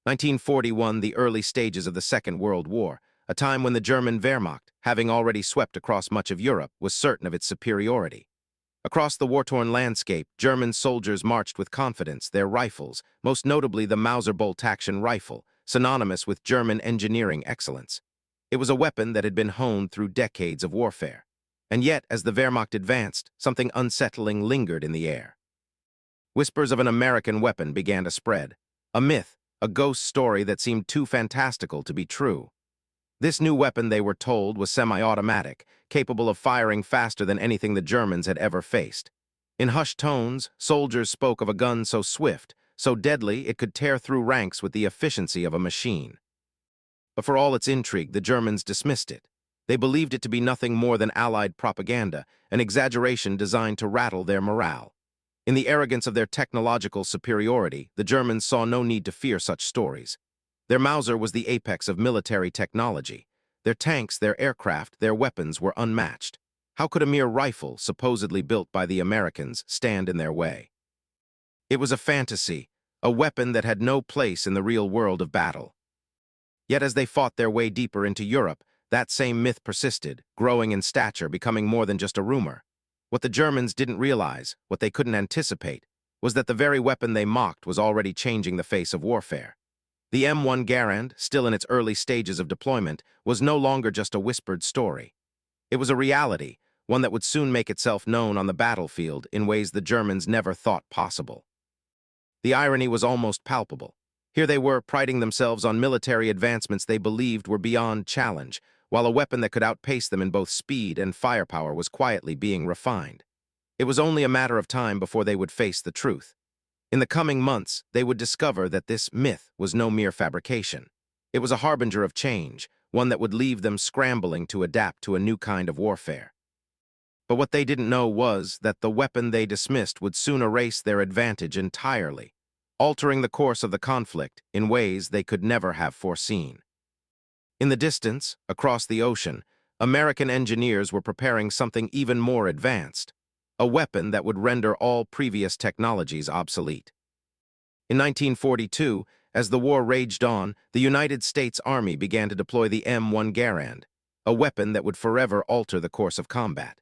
1941, the early stages of the Second World War, a time when the German Wehrmacht, having already swept across much of Europe, was certain of its superiority. Across the war-torn landscape, German soldiers marched with confidence, their rifles, most notably the Mauser bolt-action rifle, synonymous with German engineering excellence. It was a weapon that had been honed through decades of warfare. And yet, as the Wehrmacht advanced, something unsettling lingered in the air. Whispers of an American weapon began to spread. A myth, a ghost story that seemed too fantastical to be true. This new weapon, they were told, was semi-automatic, capable of firing faster than anything the Germans had ever faced. In hushed tones, soldiers spoke of a gun so swift, so deadly it could tear through ranks with the efficiency of a machine. But for all its intrigue, the Germans dismissed it. They believed it to be nothing more than Allied propaganda, an exaggeration designed to rattle their morale. In the arrogance of their technological superiority, the Germans saw no need to fear such stories. Their Mauser was the apex of military technology. Their tanks, their aircraft, their weapons were unmatched. How could a mere rifle, supposedly built by the Americans, stand in their way? It was a fantasy, a weapon that had no place in the real world of battle. Yet as they fought their way deeper into Europe, that same myth persisted, growing in stature, becoming more than just a rumor. What the Germans didn't realize, what they couldn't anticipate, was that the very weapon they mocked was already changing the face of warfare. The M1 Garand, still in its early stages of deployment, was no longer just a whispered story. It was a reality, one that would soon make itself known on the battlefield in ways the Germans never thought possible. The irony was almost palpable. Here they were, priding themselves on military advancements they believed were beyond challenge, while a weapon that could outpace them in both speed and firepower was quietly being refined. It was only a matter of time before they would face the truth. In the coming months, they would discover that this myth was no mere fabrication. It was a harbinger of change, one that would leave them scrambling to adapt to a new kind of warfare. But what they didn't know was that the weapon they dismissed would soon erase their advantage entirely, altering the course of the conflict in ways they could never have foreseen. In the distance, across the ocean, American engineers were preparing something even more advanced, a weapon that would render all previous technologies obsolete. In 1942, as the war raged on, the United States Army began to deploy the M1 Garand, a weapon that would forever alter the course of combat.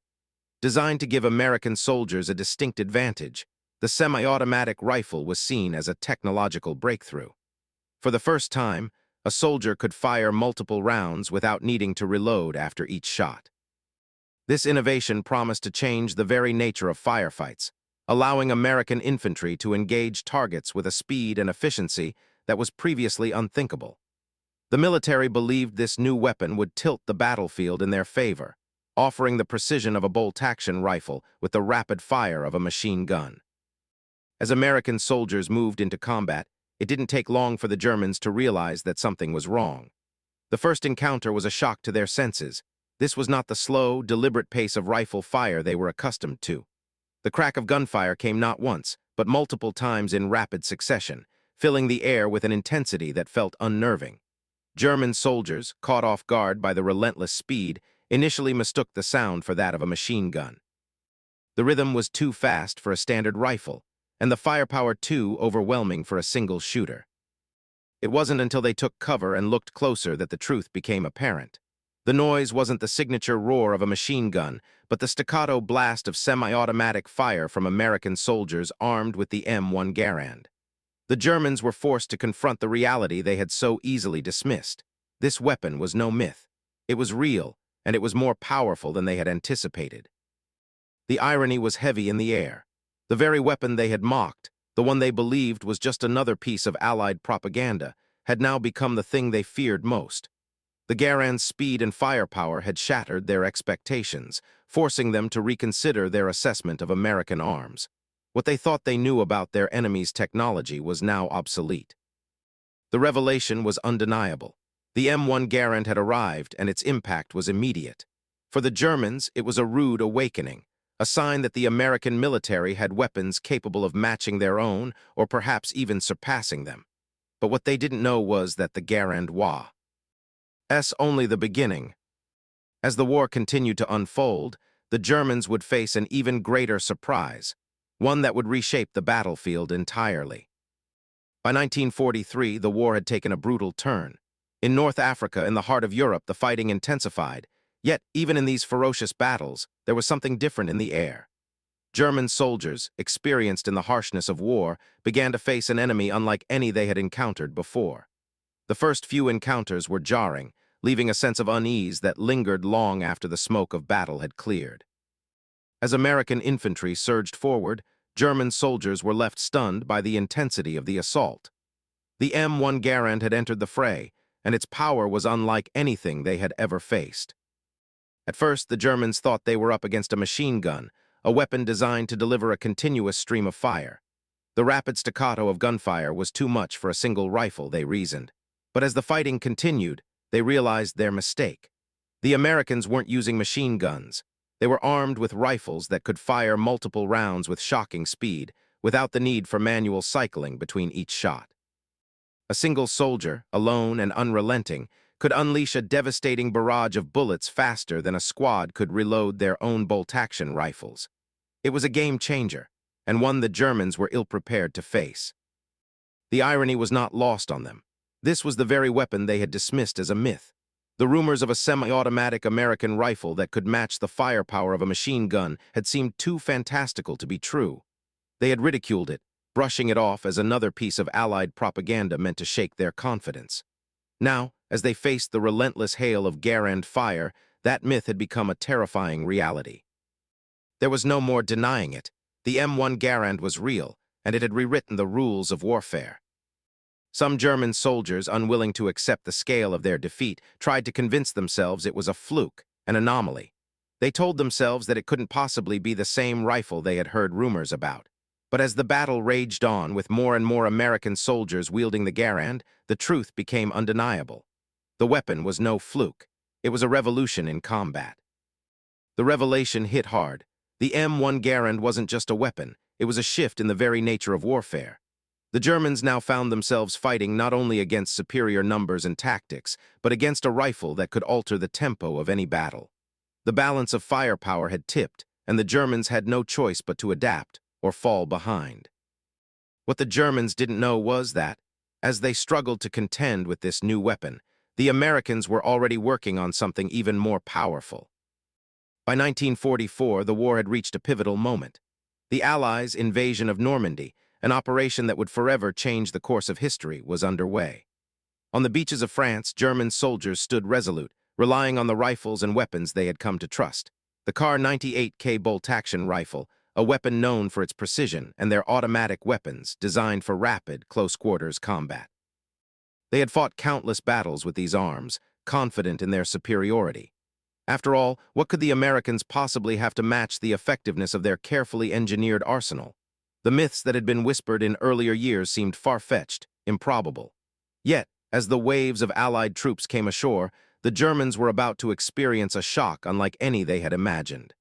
Designed to give American soldiers a distinct advantage, the semi-automatic rifle was seen as a technological breakthrough. For the first time, a soldier could fire multiple rounds without needing to reload after each shot. This innovation promised to change the very nature of firefights, allowing American infantry to engage targets with a speed and efficiency that was previously unthinkable. The military believed this new weapon would tilt the battlefield in their favor, offering the precision of a bolt-action rifle with the rapid fire of a machine gun. As American soldiers moved into combat, it didn't take long for the Germans to realize that something was wrong. The first encounter was a shock to their senses. This was not the slow, deliberate pace of rifle fire they were accustomed to. The crack of gunfire came not once, but multiple times in rapid succession, filling the air with an intensity that felt unnerving. German soldiers, caught off guard by the relentless speed, initially mistook the sound for that of a machine gun. The rhythm was too fast for a standard rifle, and the firepower too overwhelming for a single shooter. It wasn't until they took cover and looked closer that the truth became apparent. The noise wasn't the signature roar of a machine gun, but the staccato blast of semi-automatic fire from American soldiers armed with the M1 Garand. The Germans were forced to confront the reality they had so easily dismissed. This weapon was no myth. It was real, and it was more powerful than they had anticipated. The irony was heavy in the air. The very weapon they had mocked, the one they believed was just another piece of Allied propaganda, had now become the thing they feared most. The Garand's speed and firepower had shattered their expectations, forcing them to reconsider their assessment of American arms. What they thought they knew about their enemy's technology was now obsolete. The revelation was undeniable. The M1 Garand had arrived, and its impact was immediate. For the Germans, it was a rude awakening, a sign that the American military had weapons capable of matching their own, or perhaps even surpassing them. But what they didn't know was that the Garand was only the beginning. As the war continued to unfold, the Germans would face an even greater surprise, one that would reshape the battlefield entirely. By 1943, the war had taken a brutal turn. In North Africa, in the heart of Europe, the fighting intensified. Yet, even in these ferocious battles, there was something different in the air. German soldiers, experienced in the harshness of war, began to face an enemy unlike any they had encountered before. The first few encounters were jarring, leaving a sense of unease that lingered long after the smoke of battle had cleared. As American infantry surged forward, German soldiers were left stunned by the intensity of the assault. The M1 Garand had entered the fray, and its power was unlike anything they had ever faced. At first, the Germans thought they were up against a machine gun, a weapon designed to deliver a continuous stream of fire. The rapid staccato of gunfire was too much for a single rifle, they reasoned. But as the fighting continued, they realized their mistake. The Americans weren't using machine guns. They were armed with rifles that could fire multiple rounds with shocking speed, without the need for manual cycling between each shot. A single soldier, alone and unrelenting, could unleash a devastating barrage of bullets faster than a squad could reload their own bolt-action rifles. It was a game changer, and one the Germans were ill-prepared to face. The irony was not lost on them. This was the very weapon they had dismissed as a myth. The rumors of a semi-automatic American rifle that could match the firepower of a machine gun had seemed too fantastical to be true. They had ridiculed it, brushing it off as another piece of Allied propaganda meant to shake their confidence. Now, as they faced the relentless hail of Garand fire, that myth had become a terrifying reality. There was no more denying it. The M1 Garand was real, and it had rewritten the rules of warfare. Some German soldiers, unwilling to accept the scale of their defeat, tried to convince themselves it was a fluke, an anomaly. They told themselves that it couldn't possibly be the same rifle they had heard rumors about. But as the battle raged on, with more and more American soldiers wielding the Garand, the truth became undeniable. The weapon was no fluke. It was a revolution in combat. The revelation hit hard. The M1 Garand wasn't just a weapon, it was a shift in the very nature of warfare. The Germans now found themselves fighting not only against superior numbers and tactics, but against a rifle that could alter the tempo of any battle. The balance of firepower had tipped, and the Germans had no choice but to adapt or fall behind. What the Germans didn't know was that, as they struggled to contend with this new weapon, the Americans were already working on something even more powerful. By 1944, the war had reached a pivotal moment. The Allies' invasion of Normandy, an operation that would forever change the course of history, was underway. On the beaches of France, German soldiers stood resolute, relying on the rifles and weapons they had come to trust. The Kar 98K bolt-action rifle, a weapon known for its precision, and their automatic weapons, designed for rapid, close-quarters combat. They had fought countless battles with these arms, confident in their superiority. After all, what could the Americans possibly have to match the effectiveness of their carefully engineered arsenal? The myths that had been whispered in earlier years seemed far-fetched, improbable. Yet, as the waves of Allied troops came ashore, the Germans were about to experience a shock unlike any they had imagined.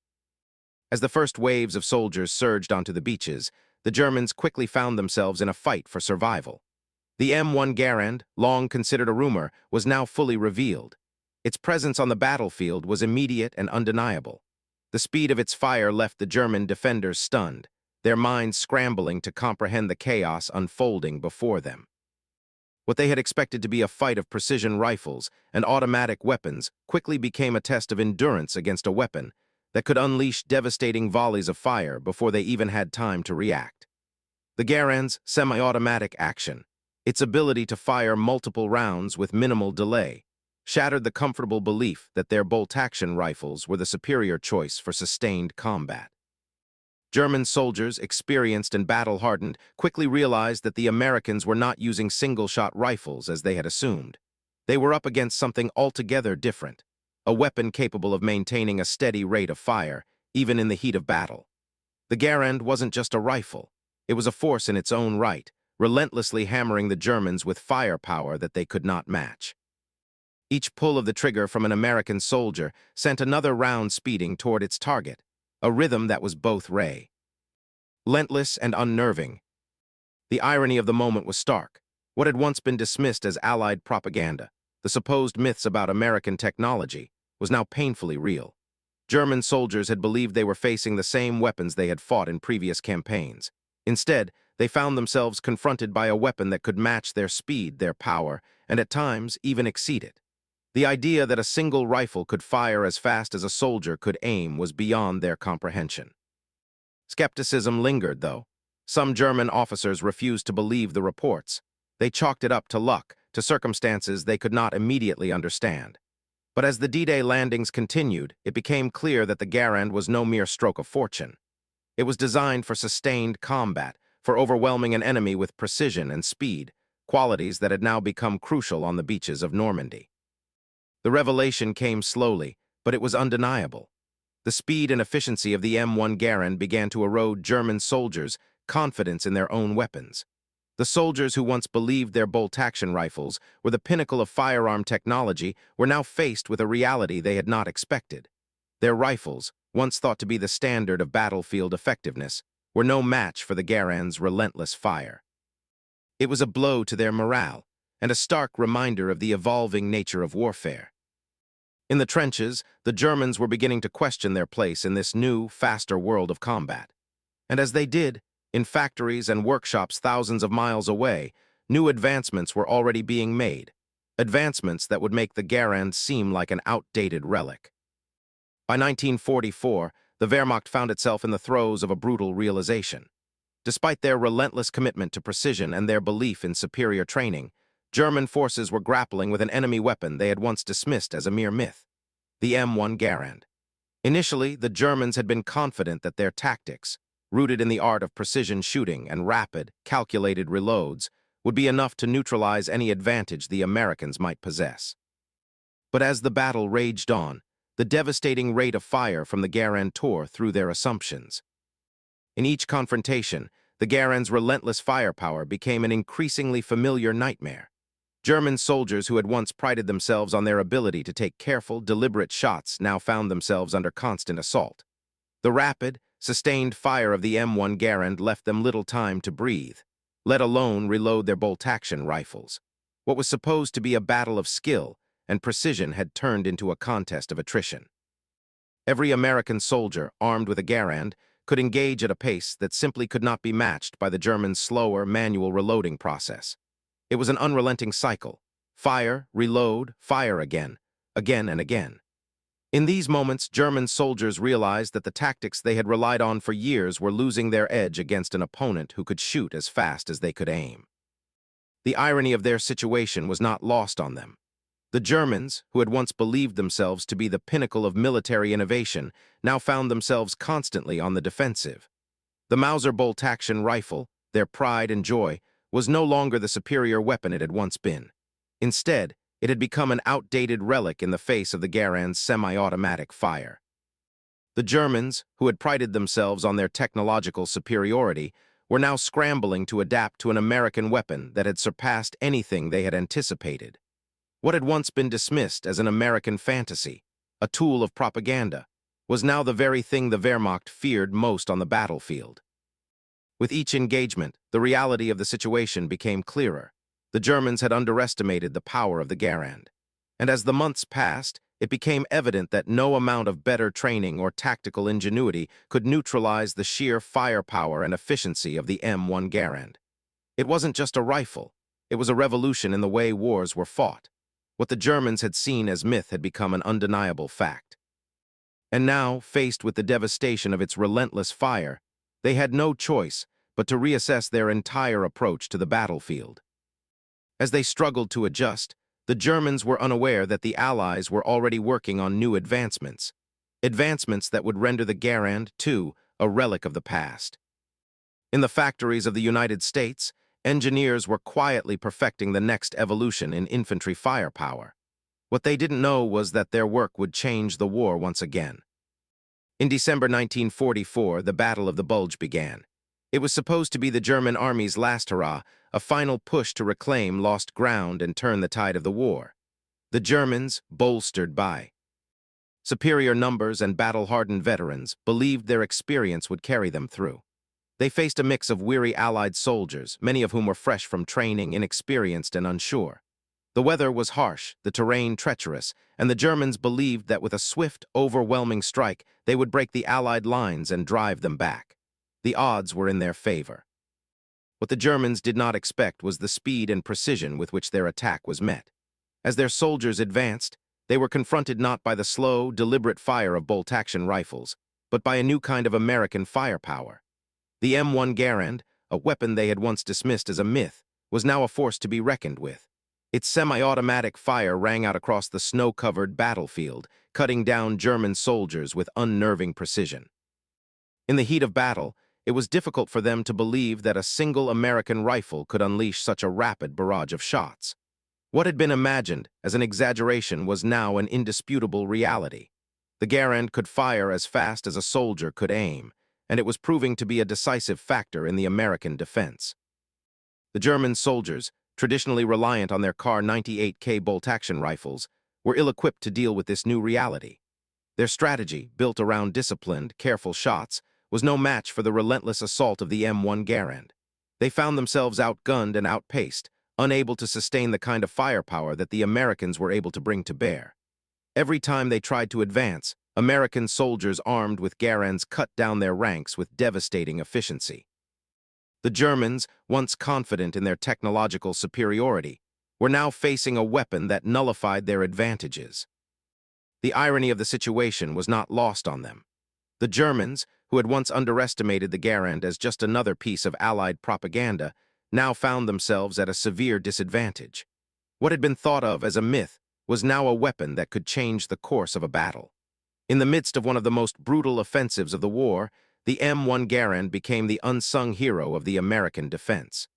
As the first waves of soldiers surged onto the beaches, the Germans quickly found themselves in a fight for survival. The M1 Garand, long considered a rumor, was now fully revealed. Its presence on the battlefield was immediate and undeniable. The speed of its fire left the German defenders stunned, their minds scrambling to comprehend the chaos unfolding before them. What they had expected to be a fight of precision rifles and automatic weapons quickly became a test of endurance against a weapon that could unleash devastating volleys of fire before they even had time to react. The Garand's semi-automatic action, its ability to fire multiple rounds with minimal delay, shattered the comfortable belief that their bolt-action rifles were the superior choice for sustained combat. German soldiers, experienced and battle-hardened, quickly realized that the Americans were not using single-shot rifles as they had assumed. They were up against something altogether different, a weapon capable of maintaining a steady rate of fire, even in the heat of battle. The Garand wasn't just a rifle. It was a force in its own right, relentlessly hammering the Germans with firepower that they could not match. Each pull of the trigger from an American soldier sent another round speeding toward its target, a rhythm that was both relentless and unnerving. The irony of the moment was stark. What had once been dismissed as Allied propaganda, the supposed myths about American technology, was now painfully real. German soldiers had believed they were facing the same weapons they had fought in previous campaigns. Instead, They found themselves confronted by a weapon that could match their speed, their power, and at times even exceed it. The idea that a single rifle could fire as fast as a soldier could aim was beyond their comprehension. Skepticism lingered, though. Some German officers refused to believe the reports. They chalked it up to luck, to circumstances they could not immediately understand. But as the D-Day landings continued, it became clear that the Garand was no mere stroke of fortune. It was designed for sustained combat, for overwhelming an enemy with precision and speed, qualities that had now become crucial on the beaches of Normandy. The revelation came slowly, but it was undeniable. The speed and efficiency of the M1 Garand began to erode German soldiers' confidence in their own weapons. The soldiers who once believed their bolt-action rifles were the pinnacle of firearm technology were now faced with a reality they had not expected. Their rifles, once thought to be the standard of battlefield effectiveness, were no match for the Garand's relentless fire. It was a blow to their morale, and a stark reminder of the evolving nature of warfare. In the trenches, the Germans were beginning to question their place in this new, faster world of combat. And as they did, in factories and workshops thousands of miles away, new advancements were already being made, advancements that would make the Garand seem like an outdated relic. By 1944, the Wehrmacht found itself in the throes of a brutal realization. Despite their relentless commitment to precision and their belief in superior training, German forces were grappling with an enemy weapon they had once dismissed as a mere myth, the M1 Garand. Initially, the Germans had been confident that their tactics, rooted in the art of precision shooting and rapid, calculated reloads, would be enough to neutralize any advantage the Americans might possess. But as the battle raged on, the devastating rate of fire from the Garand tore through their assumptions. In each confrontation, the Garand's relentless firepower became an increasingly familiar nightmare. German soldiers who had once prided themselves on their ability to take careful, deliberate shots now found themselves under constant assault. The rapid, sustained fire of the M1 Garand left them little time to breathe, let alone reload their bolt-action rifles. What was supposed to be a battle of skill and precision had turned into a contest of attrition. Every American soldier, armed with a Garand, could engage at a pace that simply could not be matched by the Germans' slower, manual reloading process. It was an unrelenting cycle. Fire, reload, fire again and again. In these moments, German soldiers realized that the tactics they had relied on for years were losing their edge against an opponent who could shoot as fast as they could aim. The irony of their situation was not lost on them. The Germans, who had once believed themselves to be the pinnacle of military innovation, now found themselves constantly on the defensive. The Mauser bolt-action rifle, their pride and joy, was no longer the superior weapon it had once been. Instead, it had become an outdated relic in the face of the Garand's semi-automatic fire. The Germans, who had prided themselves on their technological superiority, were now scrambling to adapt to an American weapon that had surpassed anything they had anticipated. What had once been dismissed as an American fantasy, a tool of propaganda, was now the very thing the Wehrmacht feared most on the battlefield. With each engagement, the reality of the situation became clearer. The Germans had underestimated the power of the Garand. And as the months passed, it became evident that no amount of better training or tactical ingenuity could neutralize the sheer firepower and efficiency of the M1 Garand. It wasn't just a rifle. It was a revolution in the way wars were fought. What the Germans had seen as myth had become an undeniable fact. And now, faced with the devastation of its relentless fire, they had no choice but to reassess their entire approach to the battlefield. As they struggled to adjust, the Germans were unaware that the Allies were already working on new advancements that would render the Garand, too, a relic of the past. In the factories of the United States, engineers were quietly perfecting the next evolution in infantry firepower. What they didn't know was that their work would change the war once again. In December 1944, the Battle of the Bulge began. It was supposed to be the German army's last hurrah, a final push to reclaim lost ground and turn the tide of the war. The Germans, bolstered by superior numbers and battle-hardened veterans, believed their experience would carry them through. They faced a mix of weary Allied soldiers, many of whom were fresh from training, inexperienced and unsure. The weather was harsh, the terrain treacherous, and the Germans believed that with a swift, overwhelming strike, they would break the Allied lines and drive them back. The odds were in their favor. What the Germans did not expect was the speed and precision with which their attack was met. As their soldiers advanced, they were confronted not by the slow, deliberate fire of bolt-action rifles, but by a new kind of American firepower. The M1 Garand, a weapon they had once dismissed as a myth, was now a force to be reckoned with. Its semi-automatic fire rang out across the snow-covered battlefield, cutting down German soldiers with unnerving precision. In the heat of battle, it was difficult for them to believe that a single American rifle could unleash such a rapid barrage of shots. What had been imagined as an exaggeration was now an indisputable reality. The Garand could fire as fast as a soldier could aim, and it was proving to be a decisive factor in the American defense. The German soldiers, traditionally reliant on their Kar 98K bolt-action rifles, were ill-equipped to deal with this new reality. Their strategy, built around disciplined, careful shots, was no match for the relentless assault of the M1 Garand. They found themselves outgunned and outpaced, unable to sustain the kind of firepower that the Americans were able to bring to bear. Every time they tried to advance, American soldiers armed with Garands cut down their ranks with devastating efficiency. The Germans, once confident in their technological superiority, were now facing a weapon that nullified their advantages. The irony of the situation was not lost on them. The Germans, who had once underestimated the Garand as just another piece of Allied propaganda, now found themselves at a severe disadvantage. What had been thought of as a myth was now a weapon that could change the course of a battle. In the midst of one of the most brutal offensives of the war, the M1 Garand became the unsung hero of the American defense.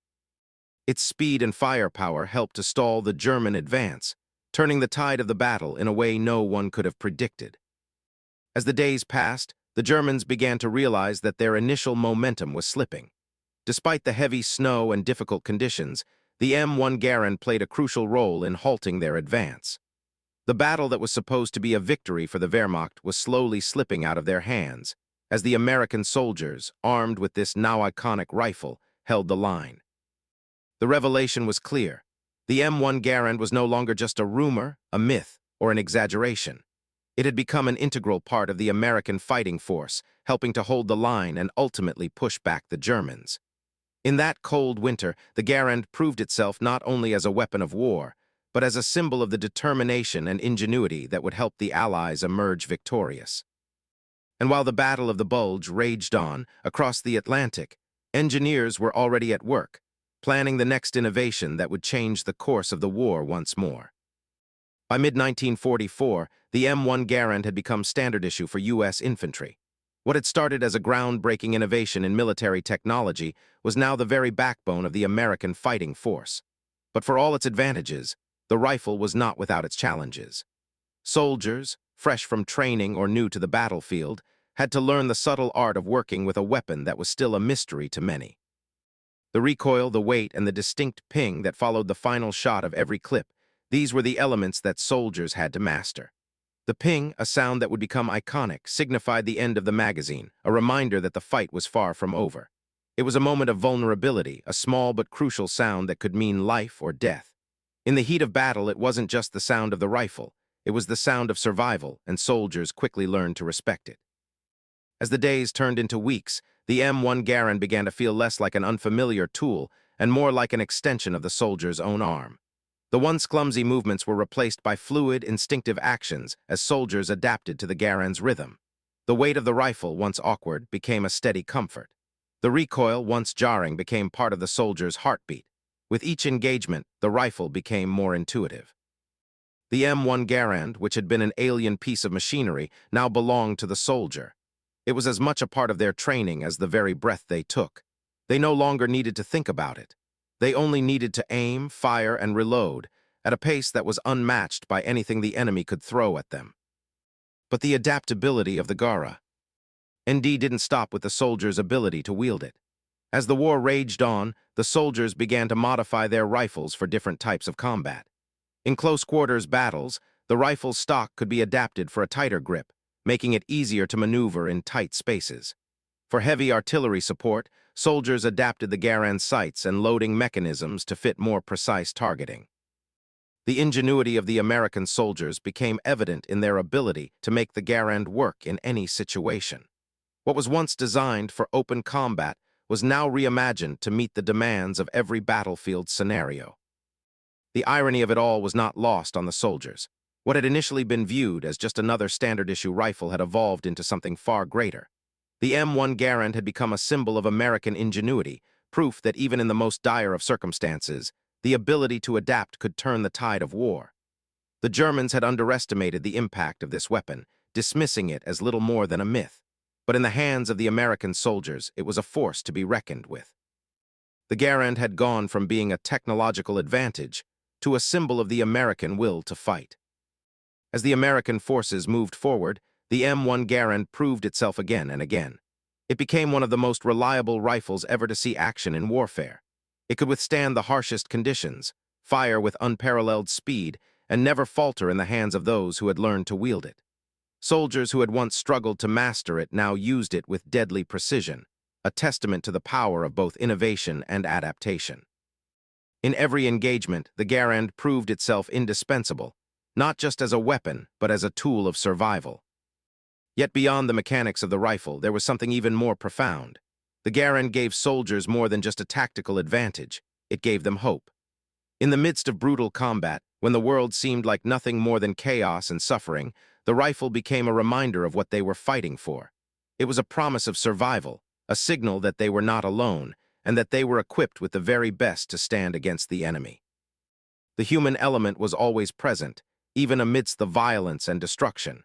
Its speed and firepower helped to stall the German advance, turning the tide of the battle in a way no one could have predicted. As the days passed, the Germans began to realize that their initial momentum was slipping. Despite the heavy snow and difficult conditions, the M1 Garand played a crucial role in halting their advance. The battle that was supposed to be a victory for the Wehrmacht was slowly slipping out of their hands, as the American soldiers, armed with this now iconic rifle, held the line. The revelation was clear. The M1 Garand was no longer just a rumor, a myth, or an exaggeration. It had become an integral part of the American fighting force, helping to hold the line and ultimately push back the Germans. In that cold winter, the Garand proved itself not only as a weapon of war, but as a symbol of the determination and ingenuity that would help the Allies emerge victorious. And while the Battle of the Bulge raged on across the Atlantic, engineers were already at work, planning the next innovation that would change the course of the war once more. By mid-1944, the M1 Garand had become standard issue for U.S. infantry. What had started as a groundbreaking innovation in military technology was now the very backbone of the American fighting force. But for all its advantages, the rifle was not without its challenges. Soldiers, fresh from training or new to the battlefield, had to learn the subtle art of working with a weapon that was still a mystery to many. The recoil, the weight, and the distinct ping that followed the final shot of every clip, these were the elements that soldiers had to master. The ping, a sound that would become iconic, signified the end of the magazine, a reminder that the fight was far from over. It was a moment of vulnerability, a small but crucial sound that could mean life or death. In the heat of battle, it wasn't just the sound of the rifle. It was the sound of survival, and soldiers quickly learned to respect it. As the days turned into weeks, the M1 Garand began to feel less like an unfamiliar tool and more like an extension of the soldier's own arm. The once clumsy movements were replaced by fluid, instinctive actions as soldiers adapted to the Garand's rhythm. The weight of the rifle, once awkward, became a steady comfort. The recoil, once jarring, became part of the soldier's heartbeat. With each engagement, the rifle became more intuitive. The M1 Garand, which had been an alien piece of machinery, now belonged to the soldier. It was as much a part of their training as the very breath they took. They no longer needed to think about it. They only needed to aim, fire, and reload at a pace that was unmatched by anything the enemy could throw at them. But the adaptability of the Garand didn't stop with the soldiers' ability to wield it. As the war raged on, the soldiers began to modify their rifles for different types of combat. In close-quarters battles, the rifle's stock could be adapted for a tighter grip, making it easier to maneuver in tight spaces. For heavy artillery support, soldiers adapted the Garand sights and loading mechanisms to fit more precise targeting. The ingenuity of the American soldiers became evident in their ability to make the Garand work in any situation. What was once designed for open combat was now reimagined to meet the demands of every battlefield scenario. The irony of it all was not lost on the soldiers. What had initially been viewed as just another standard-issue rifle had evolved into something far greater. The M1 Garand had become a symbol of American ingenuity, proof that even in the most dire of circumstances, the ability to adapt could turn the tide of war. The Germans had underestimated the impact of this weapon, dismissing it as little more than a myth. But in the hands of the American soldiers, it was a force to be reckoned with. The Garand had gone from being a technological advantage to a symbol of the American will to fight. As the American forces moved forward, the M1 Garand proved itself again and again. It became one of the most reliable rifles ever to see action in warfare. It could withstand the harshest conditions, fire with unparalleled speed, and never falter in the hands of those who had learned to wield it. Soldiers who had once struggled to master it now used it with deadly precision, a testament to the power of both innovation and adaptation. In every engagement, the Garand proved itself indispensable, not just as a weapon, but as a tool of survival. Yet beyond the mechanics of the rifle, there was something even more profound. The Garand gave soldiers more than just a tactical advantage. It gave them hope. In the midst of brutal combat, when the world seemed like nothing more than chaos and suffering, the rifle became a reminder of what they were fighting for. It was a promise of survival, a signal that they were not alone, and that they were equipped with the very best to stand against the enemy. The human element was always present, even amidst the violence and destruction.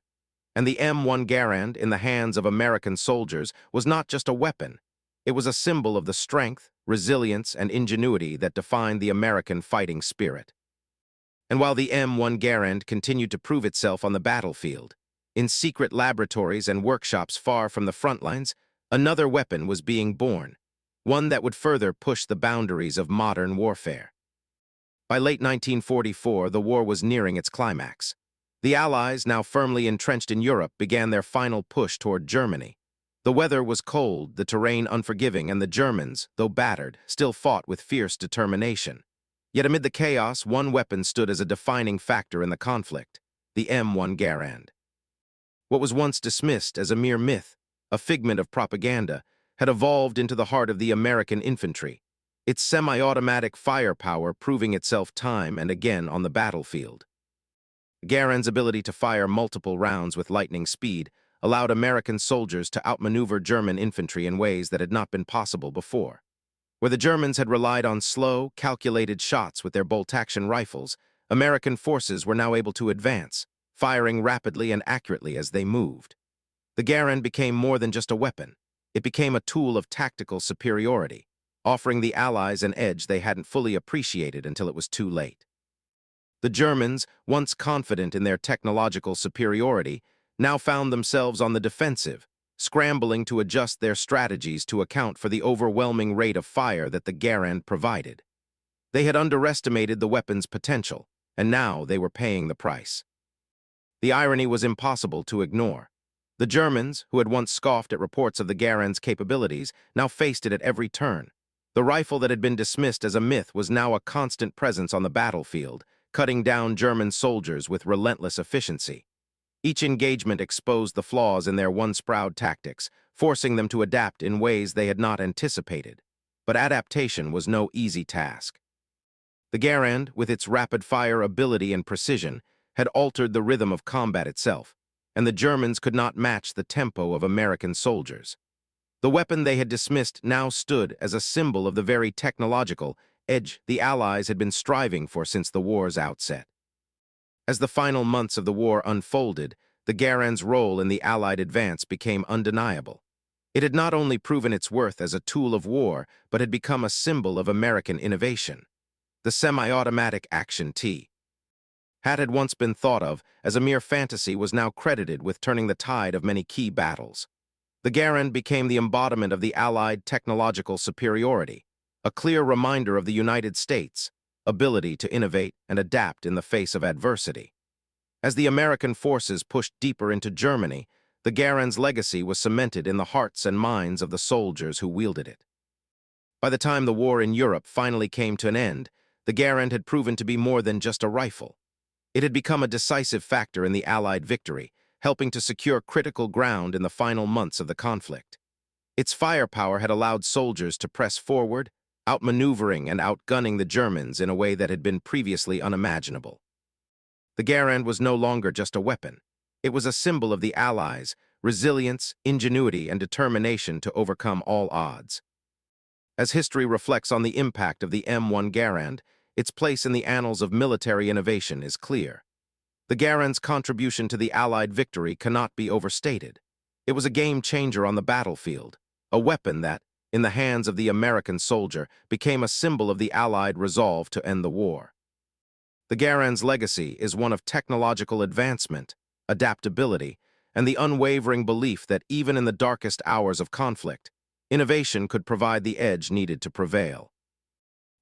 And the M1 Garand, in the hands of American soldiers, was not just a weapon. It was a symbol of the strength, resilience, and ingenuity that defined the American fighting spirit. And while the M1 Garand continued to prove itself on the battlefield, in secret laboratories and workshops far from the front lines, another weapon was being born, one that would further push the boundaries of modern warfare. By late 1944, the war was nearing its climax. The Allies, now firmly entrenched in Europe, began their final push toward Germany. The weather was cold, the terrain unforgiving, and the Germans, though battered, still fought with fierce determination. Yet amid the chaos, one weapon stood as a defining factor in the conflict: the M1 Garand. What was once dismissed as a mere myth, a figment of propaganda, had evolved into the heart of the American infantry, its semi-automatic firepower proving itself time and again on the battlefield. Garand's ability to fire multiple rounds with lightning speed allowed American soldiers to outmaneuver German infantry in ways that had not been possible before. Where the Germans had relied on slow, calculated shots with their bolt-action rifles, American forces were now able to advance, firing rapidly and accurately as they moved. The Garand became more than just a weapon. It became a tool of tactical superiority, offering the Allies an edge they hadn't fully appreciated until it was too late. The Germans, once confident in their technological superiority, now found themselves on the defensive, scrambling to adjust their strategies to account for the overwhelming rate of fire that the Garand provided. They had underestimated the weapon's potential, and now they were paying the price. The irony was impossible to ignore. The Germans, who had once scoffed at reports of the Garand's capabilities, now faced it at every turn. The rifle that had been dismissed as a myth was now a constant presence on the battlefield, cutting down German soldiers with relentless efficiency. Each engagement exposed the flaws in their once-proud tactics, forcing them to adapt in ways they had not anticipated. But adaptation was no easy task. The Garand, with its rapid-fire ability and precision, had altered the rhythm of combat itself, and the Germans could not match the tempo of American soldiers. The weapon they had dismissed now stood as a symbol of the very technological edge the Allies had been striving for since the war's outset. As the final months of the war unfolded, the Garand's role in the Allied advance became undeniable. It had not only proven its worth as a tool of war, but had become a symbol of American innovation. The semi-automatic Action T had once been thought of as a mere fantasy was now credited with turning the tide of many key battles. The Garand became the embodiment of the Allied technological superiority, a clear reminder of the United States' ability to innovate and adapt in the face of adversity. As the American forces pushed deeper into Germany, the Garand's legacy was cemented in the hearts and minds of the soldiers who wielded it. By the time the war in Europe finally came to an end, the Garand had proven to be more than just a rifle. It had become a decisive factor in the Allied victory, helping to secure critical ground in the final months of the conflict. Its firepower had allowed soldiers to press forward, outmaneuvering and outgunning the Germans in a way that had been previously unimaginable. The Garand was no longer just a weapon. It was a symbol of the Allies' resilience, ingenuity, and determination to overcome all odds. As history reflects on the impact of the M1 Garand, its place in the annals of military innovation is clear. The Garand's contribution to the Allied victory cannot be overstated. It was a game-changer on the battlefield, a weapon that, in the hands of the American soldier, became a symbol of the Allied resolve to end the war. The Garand's legacy is one of technological advancement, adaptability, and the unwavering belief that even in the darkest hours of conflict, innovation could provide the edge needed to prevail.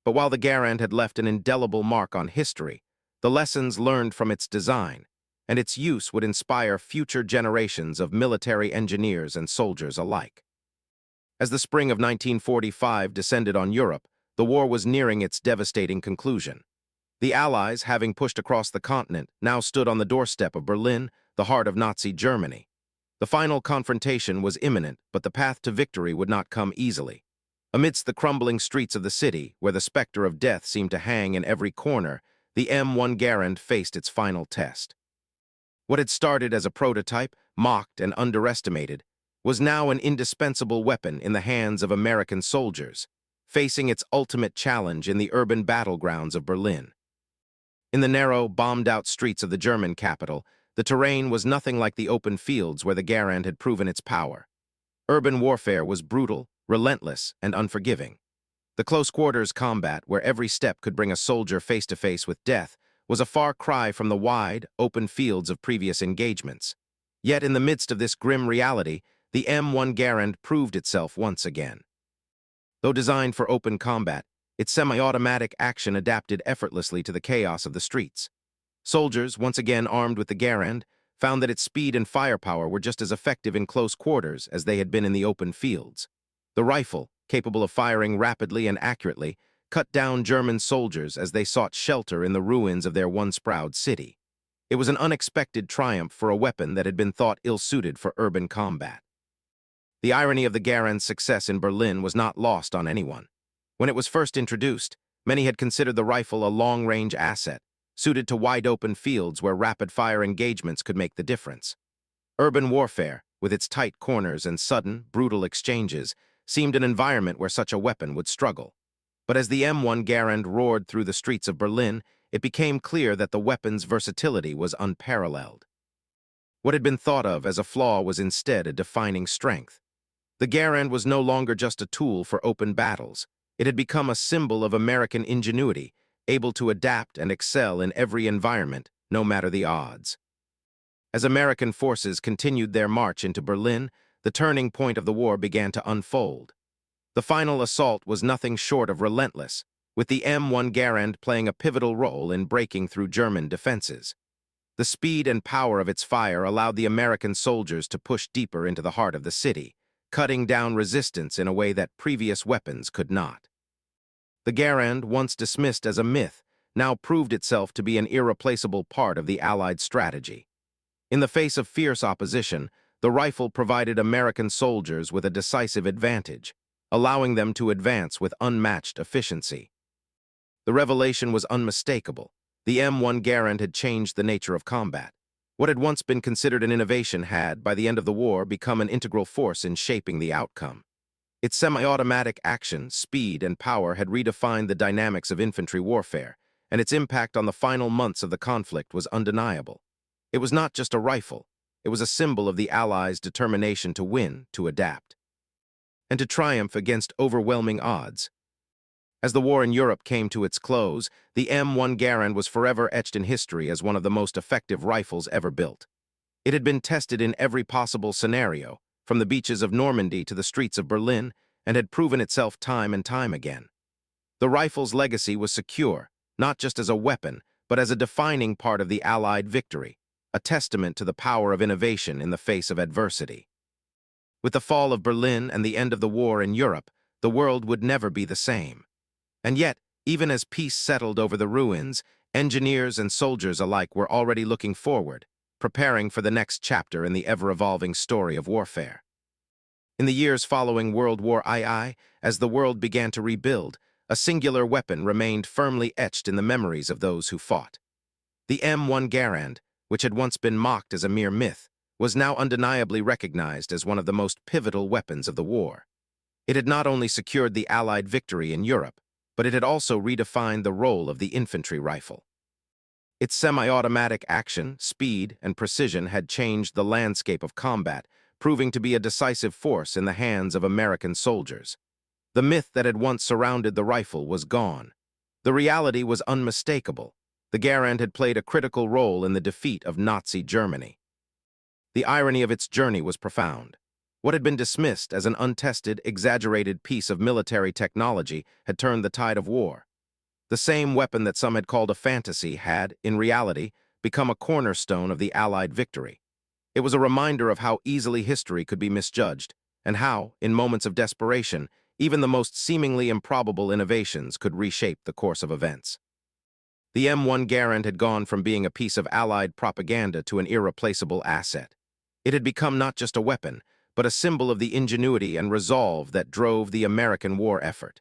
But while the Garand had left an indelible mark on history, the lessons learned from its design and its use would inspire future generations of military engineers and soldiers alike. As the spring of 1945 descended on Europe, the war was nearing its devastating conclusion. The Allies, having pushed across the continent, now stood on the doorstep of Berlin, the heart of Nazi Germany. The final confrontation was imminent, but the path to victory would not come easily. Amidst the crumbling streets of the city, where the specter of death seemed to hang in every corner, the M1 Garand faced its final test. What had started as a prototype, mocked and underestimated, was now an indispensable weapon in the hands of American soldiers, facing its ultimate challenge in the urban battlegrounds of Berlin. In the narrow, bombed-out streets of the German capital, the terrain was nothing like the open fields where the Garand had proven its power. Urban warfare was brutal, relentless, and unforgiving. The close-quarters combat, where every step could bring a soldier face-to-face with death, was a far cry from the wide, open fields of previous engagements. Yet in the midst of this grim reality, the M1 Garand proved itself once again. Though designed for open combat, its semi-automatic action adapted effortlessly to the chaos of the streets. Soldiers, once again armed with the Garand, found that its speed and firepower were just as effective in close quarters as they had been in the open fields. The rifle, capable of firing rapidly and accurately, cut down German soldiers as they sought shelter in the ruins of their once proud city. It was an unexpected triumph for a weapon that had been thought ill-suited for urban combat. The irony of the Garand's success in Berlin was not lost on anyone. When it was first introduced, many had considered the rifle a long-range asset, suited to wide-open fields where rapid-fire engagements could make the difference. Urban warfare, with its tight corners and sudden, brutal exchanges, seemed an environment where such a weapon would struggle. But as the M1 Garand roared through the streets of Berlin, it became clear that the weapon's versatility was unparalleled. What had been thought of as a flaw was instead a defining strength. The Garand was no longer just a tool for open battles. It had become a symbol of American ingenuity, able to adapt and excel in every environment, no matter the odds. As American forces continued their march into Berlin, the turning point of the war began to unfold. The final assault was nothing short of relentless, with the M1 Garand playing a pivotal role in breaking through German defenses. The speed and power of its fire allowed the American soldiers to push deeper into the heart of the city, cutting down resistance in a way that previous weapons could not. The Garand, once dismissed as a myth, now proved itself to be an irreplaceable part of the Allied strategy. In the face of fierce opposition, the rifle provided American soldiers with a decisive advantage, allowing them to advance with unmatched efficiency. The revelation was unmistakable. The M1 Garand had changed the nature of combat. What had once been considered an innovation had, by the end of the war, become an integral force in shaping the outcome. Its semi-automatic action, speed, and power had redefined the dynamics of infantry warfare, and its impact on the final months of the conflict was undeniable. It was not just a rifle. It was a symbol of the Allies' determination to win, to adapt, and to triumph against overwhelming odds. As the war in Europe came to its close, the M1 Garand was forever etched in history as one of the most effective rifles ever built. It had been tested in every possible scenario, from the beaches of Normandy to the streets of Berlin, and had proven itself time and time again. The rifle's legacy was secure, not just as a weapon, but as a defining part of the Allied victory, a testament to the power of innovation in the face of adversity. With the fall of Berlin and the end of the war in Europe, the world would never be the same. And yet, even as peace settled over the ruins, engineers and soldiers alike were already looking forward, preparing for the next chapter in the ever-evolving story of warfare. In the years following World War II, as the world began to rebuild, a singular weapon remained firmly etched in the memories of those who fought. The M1 Garand, which had once been mocked as a mere myth, was now undeniably recognized as one of the most pivotal weapons of the war. It had not only secured the Allied victory in Europe, but it had also redefined the role of the infantry rifle. Its semi-automatic action, speed, and precision had changed the landscape of combat, proving to be a decisive force in the hands of American soldiers. The myth that had once surrounded the rifle was gone. The reality was unmistakable. The Garand had played a critical role in the defeat of Nazi Germany. The irony of its journey was profound. What had been dismissed as an untested, exaggerated piece of military technology had turned the tide of war. The same weapon that some had called a fantasy had, in reality, become a cornerstone of the Allied victory. It was a reminder of how easily history could be misjudged, and how, in moments of desperation, even the most seemingly improbable innovations could reshape the course of events. The M1 Garand had gone from being a piece of Allied propaganda to an irreplaceable asset. It had become not just a weapon, but a symbol of the ingenuity and resolve that drove the American war effort.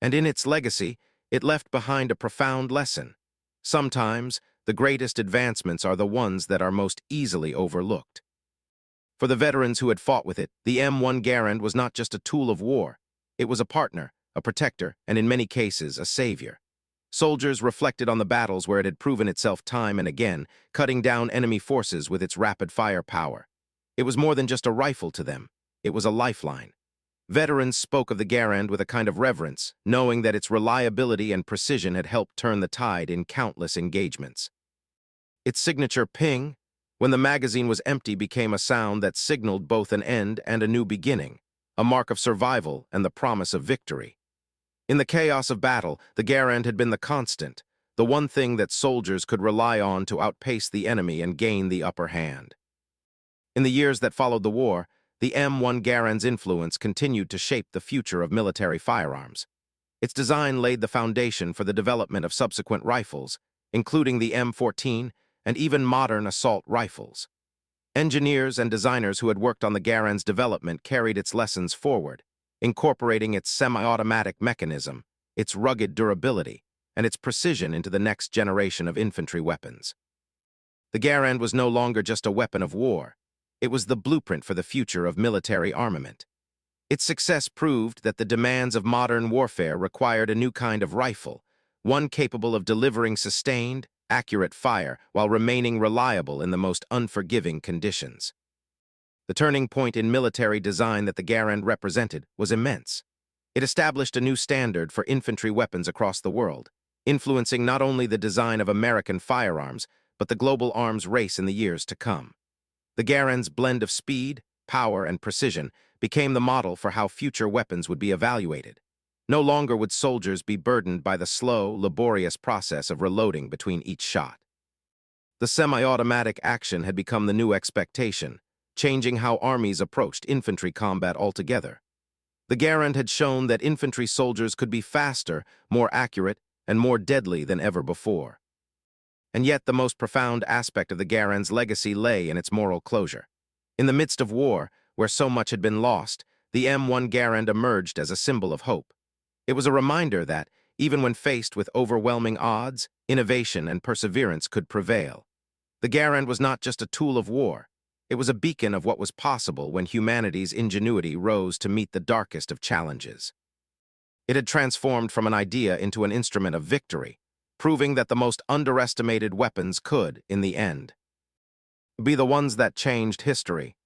And in its legacy, it left behind a profound lesson. Sometimes, the greatest advancements are the ones that are most easily overlooked. For the veterans who had fought with it, the M1 Garand was not just a tool of war. It was a partner, a protector, and in many cases, a savior. Soldiers reflected on the battles where it had proven itself time and again, cutting down enemy forces with its rapid-fire power. It was more than just a rifle to them. It was a lifeline. Veterans spoke of the Garand with a kind of reverence, knowing that its reliability and precision had helped turn the tide in countless engagements. Its signature ping, when the magazine was empty, became a sound that signaled both an end and a new beginning, a mark of survival and the promise of victory. In the chaos of battle, the Garand had been the constant, the one thing that soldiers could rely on to outpace the enemy and gain the upper hand. In the years that followed the war, the M1 Garand's influence continued to shape the future of military firearms. Its design laid the foundation for the development of subsequent rifles, including the M14 and even modern assault rifles. Engineers and designers who had worked on the Garand's development carried its lessons forward, incorporating its semi-automatic mechanism, its rugged durability, and its precision into the next generation of infantry weapons. The Garand was no longer just a weapon of war. It was the blueprint for the future of military armament. Its success proved that the demands of modern warfare required a new kind of rifle, one capable of delivering sustained, accurate fire while remaining reliable in the most unforgiving conditions. The turning point in military design that the Garand represented was immense. It established a new standard for infantry weapons across the world, influencing not only the design of American firearms, but the global arms race in the years to come. The Garand's blend of speed, power, and precision became the model for how future weapons would be evaluated. No longer would soldiers be burdened by the slow, laborious process of reloading between each shot. The semi-automatic action had become the new expectation, changing how armies approached infantry combat altogether. The Garand had shown that infantry soldiers could be faster, more accurate, and more deadly than ever before. And yet the most profound aspect of the Garand's legacy lay in its moral closure. In the midst of war, where so much had been lost, the M1 Garand emerged as a symbol of hope. It was a reminder that, even when faced with overwhelming odds, innovation and perseverance could prevail. The Garand was not just a tool of war. It was a beacon of what was possible when humanity's ingenuity rose to meet the darkest of challenges. It had transformed from an idea into an instrument of victory, proving that the most underestimated weapons could, in the end, be the ones that changed history.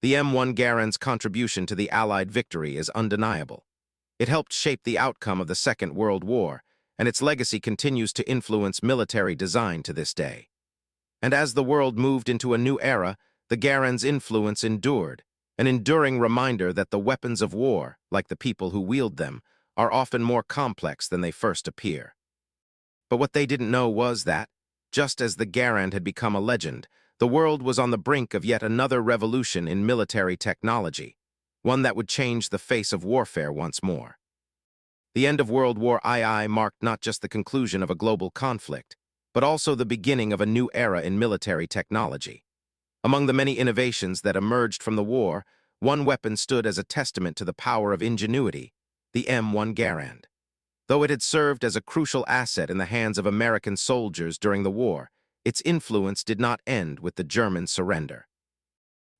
The M1 Garand's contribution to the Allied victory is undeniable. It helped shape the outcome of the Second World War, and its legacy continues to influence military design to this day. And as the world moved into a new era, the Garand's influence endured, an enduring reminder that the weapons of war, like the people who wield them, are often more complex than they first appear. But what they didn't know was that, just as the Garand had become a legend, the world was on the brink of yet another revolution in military technology, one that would change the face of warfare once more. The end of World War II marked not just the conclusion of a global conflict, but also the beginning of a new era in military technology. Among the many innovations that emerged from the war one weapon stood as a testament to the power of ingenuity, the M1 Garand. Though it had served as a crucial asset in the hands of American soldiers during the war, its influence did not end with the German surrender.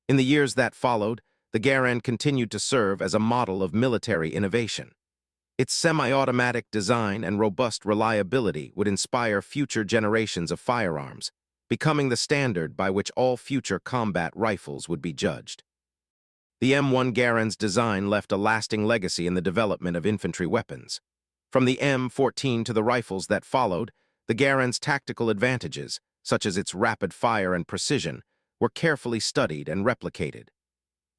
In the years that followed, the Garand continued to serve as a model of military innovation. Its semi-automatic design and robust reliability would inspire future generations of firearms, becoming the standard by which all future combat rifles would be judged. The M1 Garand's design left a lasting legacy in the development of infantry weapons. From the M14 to the rifles that followed, the Garand's tactical advantages, such as its rapid fire and precision, were carefully studied and replicated.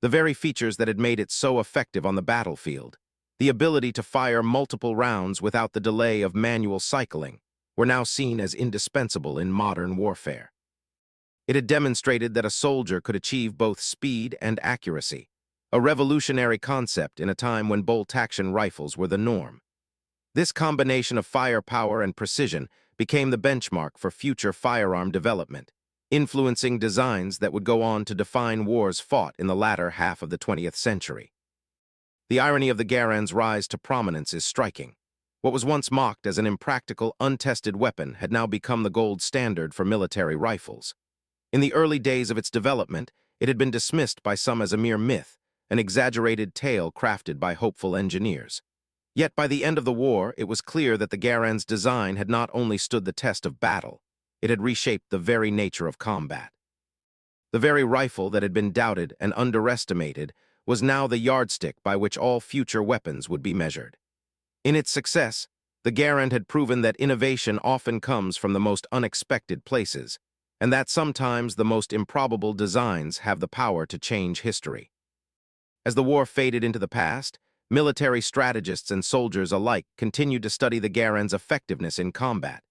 The very features that had made it so effective on the battlefield, the ability to fire multiple rounds without the delay of manual cycling, were now seen as indispensable in modern warfare. It had demonstrated that a soldier could achieve both speed and accuracy, a revolutionary concept in a time when bolt-action rifles were the norm. This combination of firepower and precision became the benchmark for future firearm development, influencing designs that would go on to define wars fought in the latter half of the 20th century. The irony of the Garand's rise to prominence is striking. What was once mocked as an impractical, untested weapon had now become the gold standard for military rifles. In the early days of its development, it had been dismissed by some as a mere myth, an exaggerated tale crafted by hopeful engineers. Yet by the end of the war, it was clear that the Garand's design had not only stood the test of battle, it had reshaped the very nature of combat. The very rifle that had been doubted and underestimated was now the yardstick by which all future weapons would be measured. In its success, the Garand had proven that innovation often comes from the most unexpected places, and that sometimes the most improbable designs have the power to change history. As the war faded into the past, military strategists and soldiers alike continued to study the Garand's effectiveness in combat.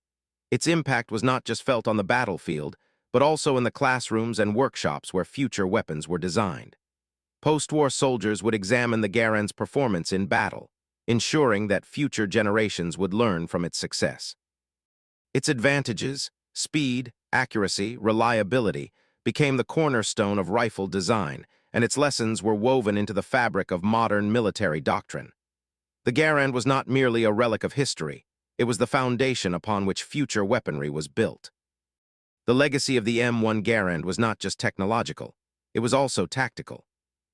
Its impact was not just felt on the battlefield, but also in the classrooms and workshops where future weapons were designed. Post-war soldiers would examine the Garand's performance in battle, ensuring that future generations would learn from its success. Its advantages, speed, accuracy, reliability, became the cornerstone of rifle design, and its lessons were woven into the fabric of modern military doctrine. The Garand was not merely a relic of history, it was the foundation upon which future weaponry was built. The legacy of the M1 Garand was not just technological, it was also tactical.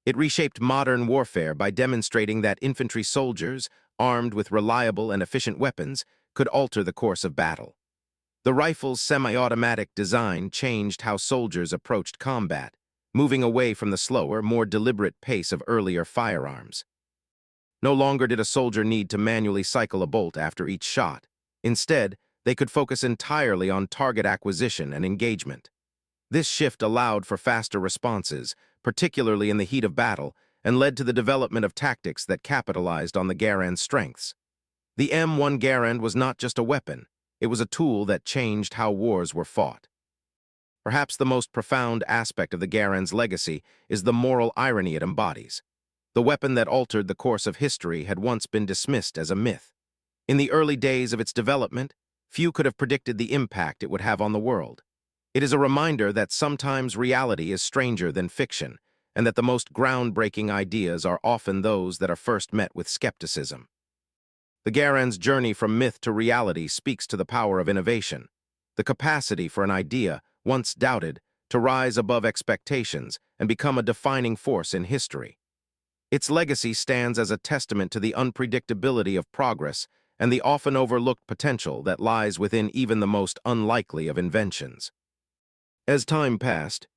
It reshaped modern warfare by demonstrating that infantry soldiers, armed with reliable and efficient weapons, could alter the course of battle. The rifle's semi-automatic design changed how soldiers approached combat, moving away from the slower, more deliberate pace of earlier firearms. No longer did a soldier need to manually cycle a bolt after each shot. Instead, they could focus entirely on target acquisition and engagement. This shift allowed for faster responses, particularly in the heat of battle, and led to the development of tactics that capitalized on the Garand's strengths. The M1 Garand was not just a weapon, it was a tool that changed how wars were fought. Perhaps the most profound aspect of the Garand's legacy is the moral irony it embodies. The weapon that altered the course of history had once been dismissed as a myth. In the early days of its development, few could have predicted the impact it would have on the world. It is a reminder that sometimes reality is stranger than fiction, and that the most groundbreaking ideas are often those that are first met with skepticism. The Garand's journey from myth to reality speaks to the power of innovation, the capacity for an idea, once doubted, to rise above expectations and become a defining force in history. Its legacy stands as a testament to the unpredictability of progress and the often overlooked potential that lies within even the most unlikely of inventions. As time passed,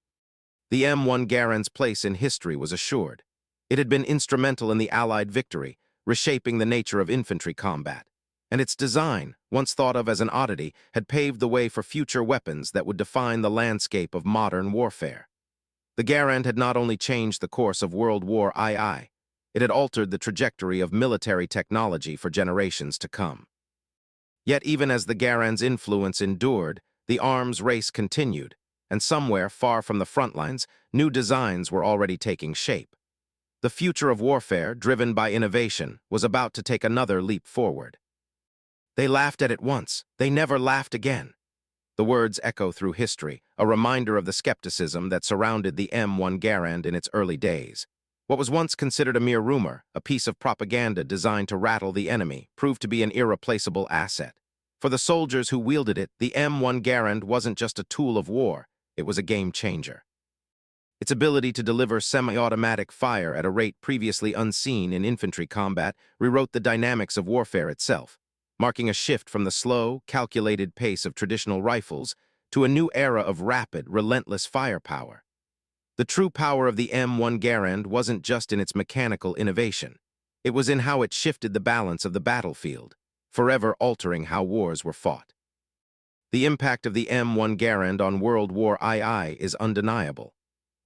the M1 Garand's place in history was assured. It had been instrumental in the Allied victory, reshaping the nature of infantry combat, and its design, once thought of as an oddity, had paved the way for future weapons that would define the landscape of modern warfare. The Garand had not only changed the course of World War II, it had altered the trajectory of military technology for generations to come. Yet even as the Garand's influence endured, the arms race continued, and somewhere far from the front lines, new designs were already taking shape. The future of warfare, driven by innovation, was about to take another leap forward. They laughed at it once, they never laughed again. The words echo through history, a reminder of the skepticism that surrounded the M1 Garand in its early days. What was once considered a mere rumor, a piece of propaganda designed to rattle the enemy, proved to be an irreplaceable asset. For the soldiers who wielded it, the M1 Garand wasn't just a tool of war, it was a game changer. Its ability to deliver semi-automatic fire at a rate previously unseen in infantry combat rewrote the dynamics of warfare itself, marking a shift from the slow, calculated pace of traditional rifles to a new era of rapid, relentless firepower. The true power of the M1 Garand wasn't just in its mechanical innovation. It was in how it shifted the balance of the battlefield, forever altering how wars were fought. The impact of the M1 Garand on World War II is undeniable.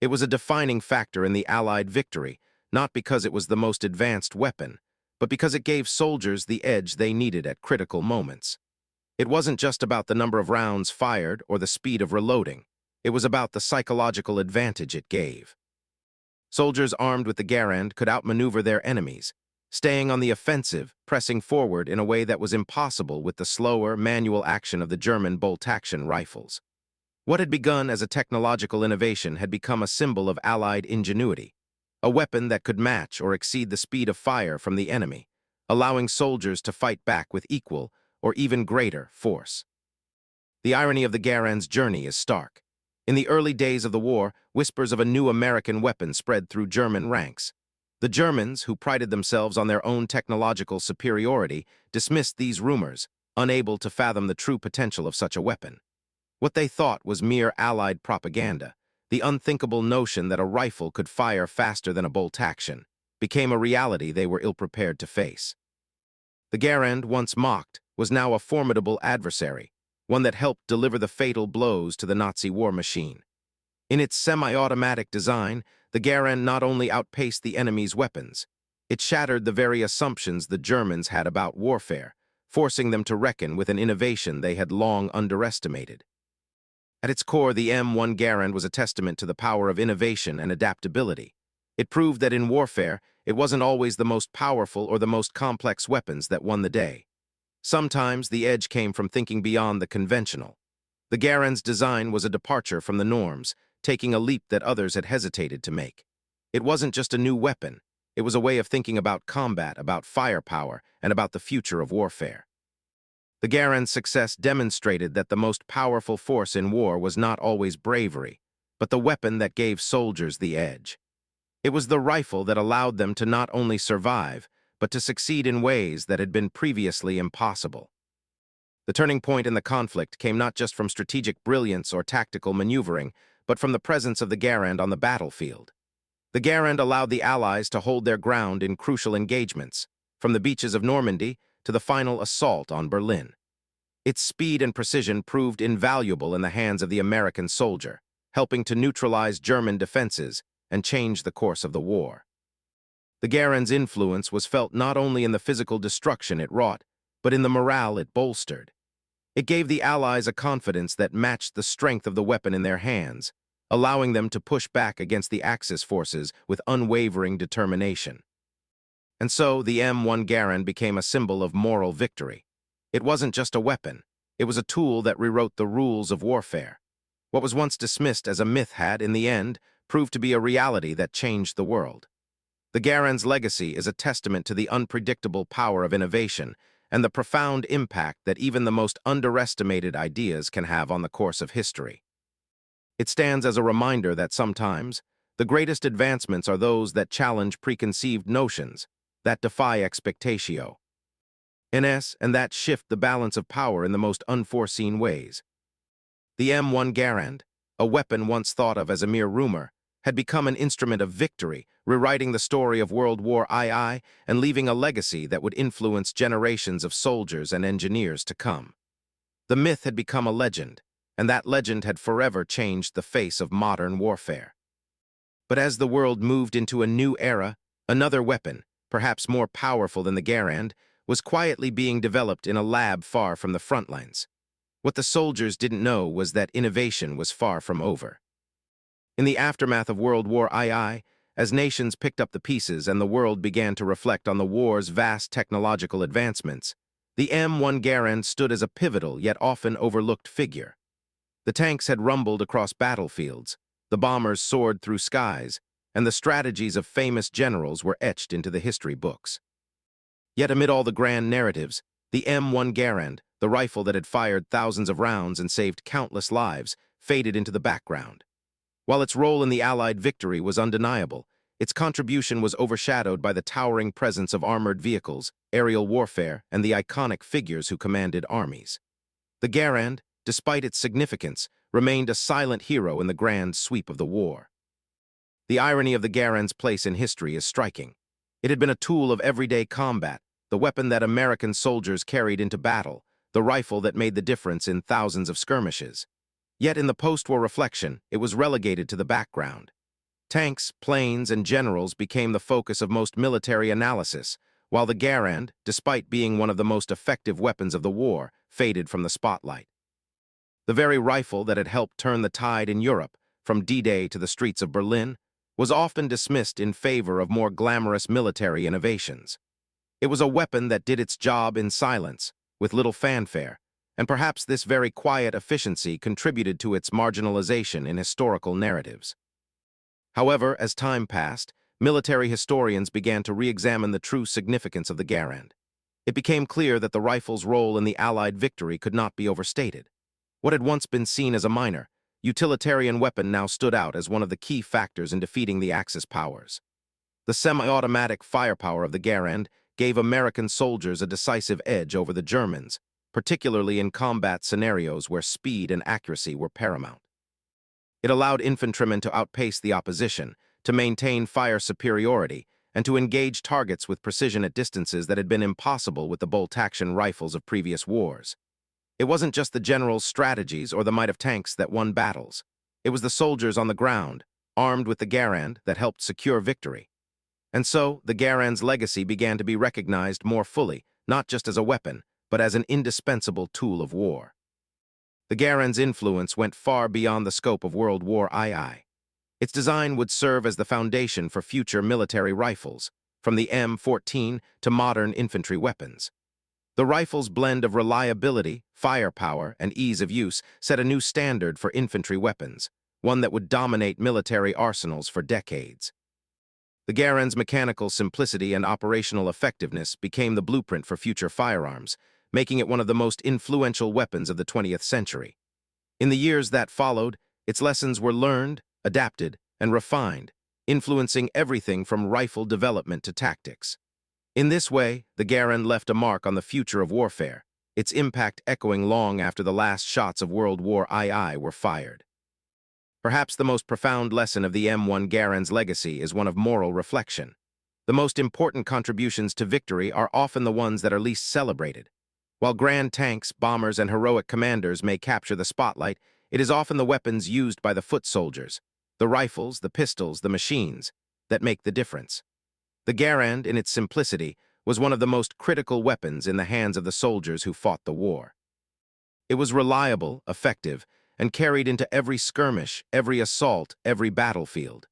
It was a defining factor in the Allied victory, not because it was the most advanced weapon, but because it gave soldiers the edge they needed at critical moments. It wasn't just about the number of rounds fired or the speed of reloading. It was about the psychological advantage it gave. Soldiers armed with the Garand could outmaneuver their enemies, staying on the offensive, pressing forward in a way that was impossible with the slower, manual action of the German bolt-action rifles. What had begun as a technological innovation had become a symbol of Allied ingenuity, a weapon that could match or exceed the speed of fire from the enemy, allowing soldiers to fight back with equal or even greater force. The irony of the Garand's journey is stark. In the early days of the war, whispers of a new American weapon spread through German ranks. The Germans, who prided themselves on their own technological superiority, dismissed these rumors, unable to fathom the true potential of such a weapon. What they thought was mere Allied propaganda, the unthinkable notion that a rifle could fire faster than a bolt-action, became a reality they were ill-prepared to face. The Garand, once mocked, was now a formidable adversary, one that helped deliver the fatal blows to the Nazi war machine. In its semi-automatic design, the Garand not only outpaced the enemy's weapons, it shattered the very assumptions the Germans had about warfare, forcing them to reckon with an innovation they had long underestimated. At its core, the M1 Garand was a testament to the power of innovation and adaptability. It proved that in warfare, it wasn't always the most powerful or the most complex weapons that won the day. Sometimes the edge came from thinking beyond the conventional. The Garand's design was a departure from the norms, taking a leap that others had hesitated to make. It wasn't just a new weapon. It was a way of thinking about combat, about firepower, and about the future of warfare. The Garand's success demonstrated that the most powerful force in war was not always bravery, but the weapon that gave soldiers the edge. It was the rifle that allowed them to not only survive, but to succeed in ways that had been previously impossible. The turning point in the conflict came not just from strategic brilliance or tactical maneuvering, but from the presence of the Garand on the battlefield. The Garand allowed the Allies to hold their ground in crucial engagements, from the beaches of Normandy to the final assault on Berlin. Its speed and precision proved invaluable in the hands of the American soldier, helping to neutralize German defenses and change the course of the war. The Garand's influence was felt not only in the physical destruction it wrought, but in the morale it bolstered. It gave the Allies a confidence that matched the strength of the weapon in their hands, allowing them to push back against the Axis forces with unwavering determination. And so, the M1 Garand became a symbol of moral victory. It wasn't just a weapon. It was a tool that rewrote the rules of warfare. What was once dismissed as a myth had, in the end, proved to be a reality that changed the world. The Garand's legacy is a testament to the unpredictable power of innovation and the profound impact that even the most underestimated ideas can have on the course of history. It stands as a reminder that sometimes, the greatest advancements are those that challenge preconceived notions, that defy expectatio, and that shift the balance of power in the most unforeseen ways. The M1 Garand, a weapon once thought of as a mere rumor, had become an instrument of victory, rewriting the story of World War II and leaving a legacy that would influence generations of soldiers and engineers to come. The myth had become a legend, and that legend had forever changed the face of modern warfare. But as the world moved into a new era, another weapon, perhaps more powerful than the Garand, was quietly being developed in a lab far from the front lines. What the soldiers didn't know was that innovation was far from over. In the aftermath of World War II, as nations picked up the pieces and the world began to reflect on the war's vast technological advancements, the M1 Garand stood as a pivotal yet often overlooked figure. The tanks had rumbled across battlefields, the bombers soared through skies, and the strategies of famous generals were etched into the history books. Yet amid all the grand narratives, the M1 Garand, the rifle that had fired thousands of rounds and saved countless lives, faded into the background. While its role in the Allied victory was undeniable, its contribution was overshadowed by the towering presence of armored vehicles, aerial warfare, and the iconic figures who commanded armies. The Garand, despite its significance, remained a silent hero in the grand sweep of the war. The irony of the Garand's place in history is striking. It had been a tool of everyday combat, the weapon that American soldiers carried into battle, the rifle that made the difference in thousands of skirmishes. Yet in the post-war reflection, it was relegated to the background. Tanks, planes, and generals became the focus of most military analysis, while the Garand, despite being one of the most effective weapons of the war, faded from the spotlight. The very rifle that had helped turn the tide in Europe, from D-Day to the streets of Berlin, was often dismissed in favor of more glamorous military innovations. It was a weapon that did its job in silence, with little fanfare, and perhaps this very quiet efficiency contributed to its marginalization in historical narratives. However, as time passed, military historians began to re-examine the true significance of the Garand. It became clear that the rifle's role in the Allied victory could not be overstated. What had once been seen as a minor, utilitarian weapon now stood out as one of the key factors in defeating the Axis powers. The semi-automatic firepower of the Garand gave American soldiers a decisive edge over the Germans, particularly in combat scenarios where speed and accuracy were paramount. It allowed infantrymen to outpace the opposition, to maintain fire superiority, and to engage targets with precision at distances that had been impossible with the bolt-action rifles of previous wars. It wasn't just the generals' strategies or the might of tanks that won battles. It was the soldiers on the ground, armed with the Garand, that helped secure victory. And so, the Garand's legacy began to be recognized more fully, not just as a weapon, but as an indispensable tool of war. The Garand's influence went far beyond the scope of World War II. Its design would serve as the foundation for future military rifles, from the M14 to modern infantry weapons. The rifle's blend of reliability, firepower, and ease of use set a new standard for infantry weapons, one that would dominate military arsenals for decades. The Garand's mechanical simplicity and operational effectiveness became the blueprint for future firearms, making it one of the most influential weapons of the 20th century. In the years that followed, its lessons were learned, adapted, and refined, influencing everything from rifle development to tactics. In this way, the Garand left a mark on the future of warfare, its impact echoing long after the last shots of World War II were fired. Perhaps the most profound lesson of the M1 Garand's legacy is one of moral reflection. The most important contributions to victory are often the ones that are least celebrated. While grand tanks, bombers, and heroic commanders may capture the spotlight, it is often the weapons used by the foot soldiers, the rifles, the pistols, the machines, that make the difference. The Garand, in its simplicity, was one of the most critical weapons in the hands of the soldiers who fought the war. It was reliable, effective, and carried into every skirmish, every assault, every battlefield.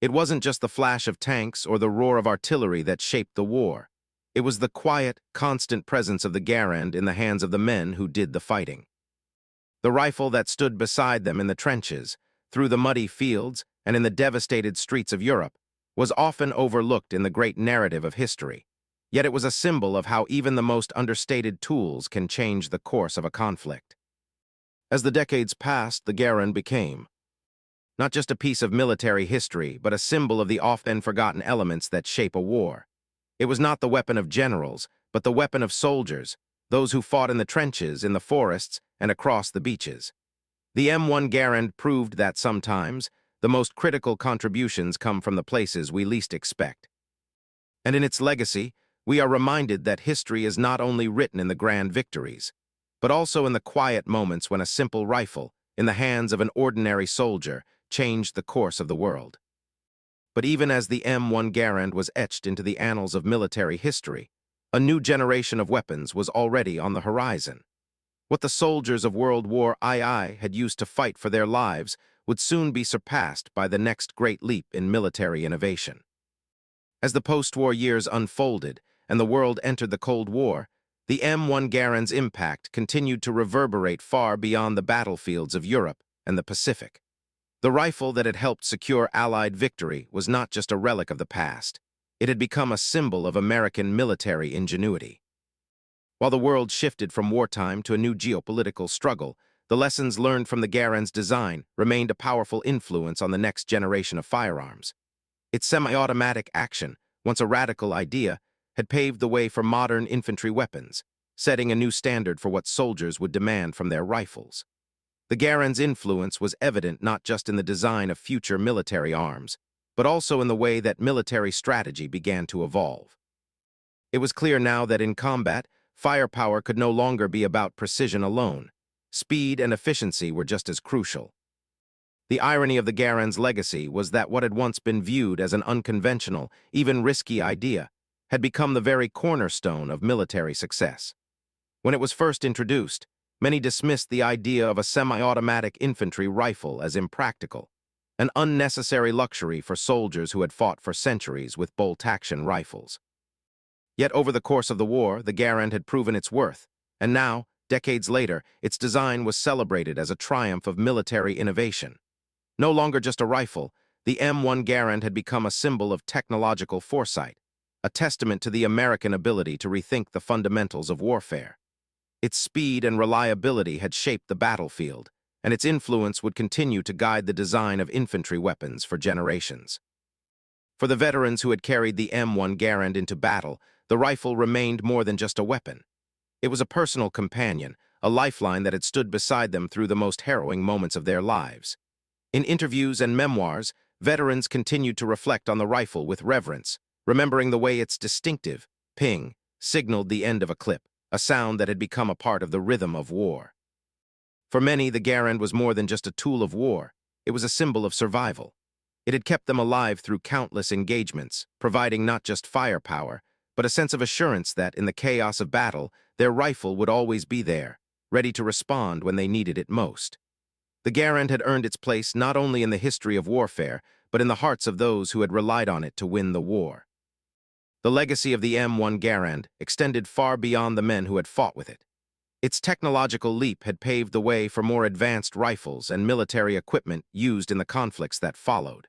It wasn't just the flash of tanks or the roar of artillery that shaped the war. It was the quiet, constant presence of the Garand in the hands of the men who did the fighting. The rifle that stood beside them in the trenches, through the muddy fields, and in the devastated streets of Europe, was often overlooked in the great narrative of history. Yet it was a symbol of how even the most understated tools can change the course of a conflict. As the decades passed, the Garand became not just a piece of military history, but a symbol of the often forgotten elements that shape a war. It was not the weapon of generals, but the weapon of soldiers, those who fought in the trenches, in the forests, and across the beaches. The M1 Garand proved that sometimes, the most critical contributions come from the places we least expect. And in its legacy, we are reminded that history is not only written in the grand victories, but also in the quiet moments when a simple rifle, in the hands of an ordinary soldier, changed the course of the world. But even as the M1 Garand was etched into the annals of military history, a new generation of weapons was already on the horizon. What the soldiers of World War II had used to fight for their lives would soon be surpassed by the next great leap in military innovation. As the post-war years unfolded and the world entered the Cold War, the M1 Garand's impact continued to reverberate far beyond the battlefields of Europe and the Pacific. The rifle that had helped secure Allied victory was not just a relic of the past. It had become a symbol of American military ingenuity. While the world shifted from wartime to a new geopolitical struggle, the lessons learned from the Garand's design remained a powerful influence on the next generation of firearms. Its semi-automatic action, once a radical idea, had paved the way for modern infantry weapons, setting a new standard for what soldiers would demand from their rifles. The Garand's influence was evident not just in the design of future military arms, but also in the way that military strategy began to evolve. It was clear now that in combat, firepower could no longer be about precision alone. Speed and efficiency were just as crucial. The irony of the Garand's legacy was that what had once been viewed as an unconventional, even risky idea, had become the very cornerstone of military success. When it was first introduced, many dismissed the idea of a semi-automatic infantry rifle as impractical, an unnecessary luxury for soldiers who had fought for centuries with bolt-action rifles. Yet over the course of the war, the Garand had proven its worth, and now, decades later, its design was celebrated as a triumph of military innovation. No longer just a rifle, the M1 Garand had become a symbol of technological foresight, a testament to the American ability to rethink the fundamentals of warfare. Its speed and reliability had shaped the battlefield, and its influence would continue to guide the design of infantry weapons for generations. For the veterans who had carried the M1 Garand into battle, the rifle remained more than just a weapon. It was a personal companion, a lifeline that had stood beside them through the most harrowing moments of their lives. In interviews and memoirs, veterans continued to reflect on the rifle with reverence, remembering the way its distinctive ping signaled the end of a clip, a sound that had become a part of the rhythm of war. For many, the Garand was more than just a tool of war. It was a symbol of survival. It had kept them alive through countless engagements, providing not just firepower, but a sense of assurance that, in the chaos of battle, their rifle would always be there, ready to respond when they needed it most. The Garand had earned its place not only in the history of warfare, but in the hearts of those who had relied on it to win the war. The legacy of the M1 Garand extended far beyond the men who had fought with it. Its technological leap had paved the way for more advanced rifles and military equipment used in the conflicts that followed.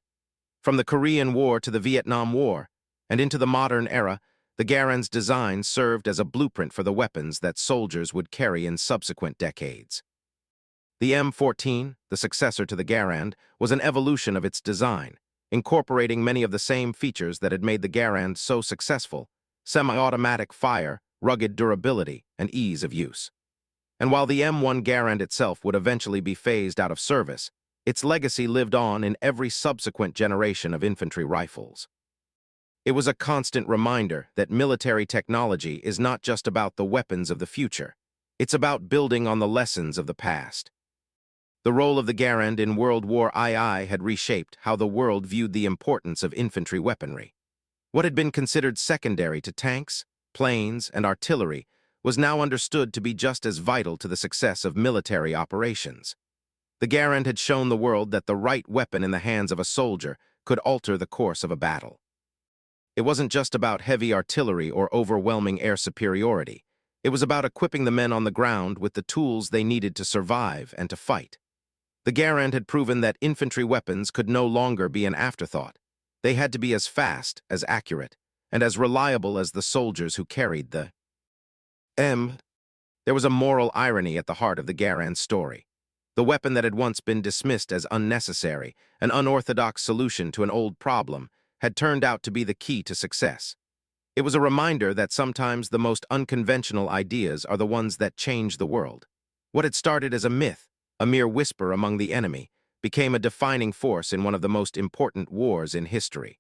From the Korean War to the Vietnam War, and into the modern era, the Garand's design served as a blueprint for the weapons that soldiers would carry in subsequent decades. The M14, the successor to the Garand, was an evolution of its design, incorporating many of the same features that had made the Garand so successful: semi-automatic fire, rugged durability, and ease of use. And while the M1 Garand itself would eventually be phased out of service, its legacy lived on in every subsequent generation of infantry rifles. It was a constant reminder that military technology is not just about the weapons of the future. It's about building on the lessons of the past. The role of the Garand in World War II had reshaped how the world viewed the importance of infantry weaponry. What had been considered secondary to tanks, planes, and artillery was now understood to be just as vital to the success of military operations. The Garand had shown the world that the right weapon in the hands of a soldier could alter the course of a battle. It wasn't just about heavy artillery or overwhelming air superiority. It was about equipping the men on the ground with the tools they needed to survive and to fight. The Garand had proven that infantry weapons could no longer be an afterthought. They had to be as fast, as accurate, and as reliable as the soldiers who carried the M. There was a moral irony at the heart of the Garand story. The weapon that had once been dismissed as unnecessary, an unorthodox solution to an old problem, had turned out to be the key to success. It was a reminder that sometimes the most unconventional ideas are the ones that change the world. What had started as a myth, a mere whisper among the enemy, became a defining force in one of the most important wars in history.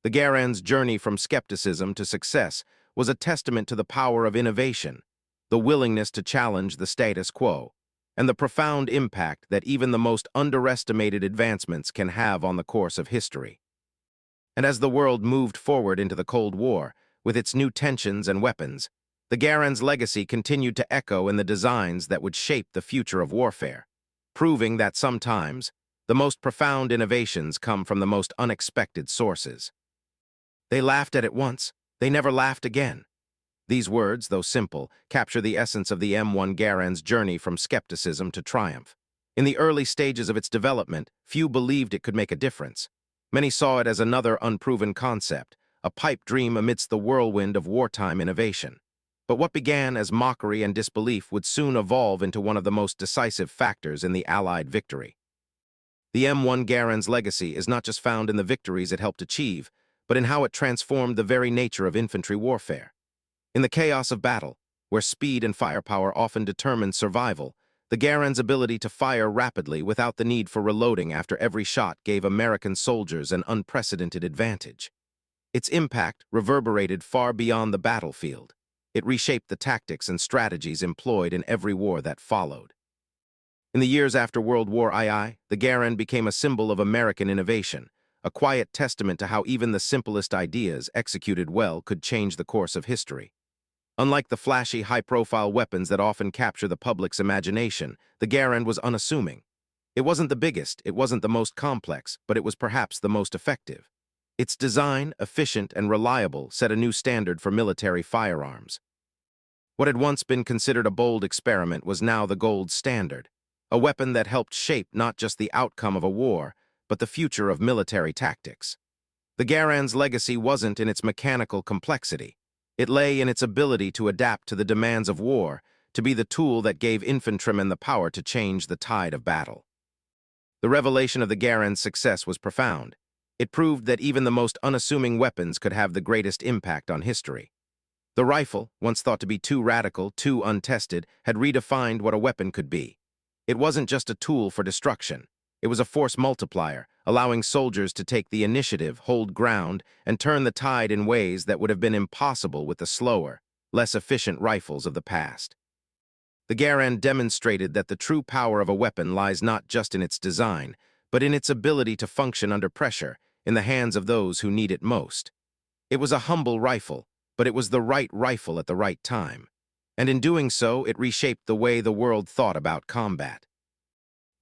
The Garand's journey from skepticism to success was a testament to the power of innovation, the willingness to challenge the status quo, and the profound impact that even the most underestimated advancements can have on the course of history. And as the world moved forward into the Cold War, with its new tensions and weapons, the Garand's legacy continued to echo in the designs that would shape the future of warfare, proving that sometimes the most profound innovations come from the most unexpected sources. They laughed at it once, they never laughed again. These words, though simple, capture the essence of the M1 Garand's journey from skepticism to triumph. In the early stages of its development, few believed it could make a difference. Many saw it as another unproven concept, a pipe dream amidst the whirlwind of wartime innovation. But what began as mockery and disbelief would soon evolve into one of the most decisive factors in the Allied victory. The M1 Garand's legacy is not just found in the victories it helped achieve, but in how it transformed the very nature of infantry warfare. In the chaos of battle, where speed and firepower often determined survival, the Garand's ability to fire rapidly without the need for reloading after every shot gave American soldiers an unprecedented advantage. Its impact reverberated far beyond the battlefield. It reshaped the tactics and strategies employed in every war that followed. In the years after World War II, the Garand became a symbol of American innovation, a quiet testament to how even the simplest ideas executed well could change the course of history. Unlike the flashy, high-profile weapons that often capture the public's imagination, the Garand was unassuming. It wasn't the biggest, it wasn't the most complex, but it was perhaps the most effective. Its design, efficient and reliable, set a new standard for military firearms. What had once been considered a bold experiment was now the gold standard, a weapon that helped shape not just the outcome of a war, but the future of military tactics. The Garand's legacy wasn't in its mechanical complexity. It lay in its ability to adapt to the demands of war, to be the tool that gave infantrymen the power to change the tide of battle. The revelation of the Garand's success was profound. It proved that even the most unassuming weapons could have the greatest impact on history. The rifle, once thought to be too radical, too untested, had redefined what a weapon could be. It wasn't just a tool for destruction. It was a force multiplier, allowing soldiers to take the initiative, hold ground, and turn the tide in ways that would have been impossible with the slower, less efficient rifles of the past. The Garand demonstrated that the true power of a weapon lies not just in its design, but in its ability to function under pressure, in the hands of those who need it most. It was a humble rifle, but it was the right rifle at the right time. And in doing so, it reshaped the way the world thought about combat.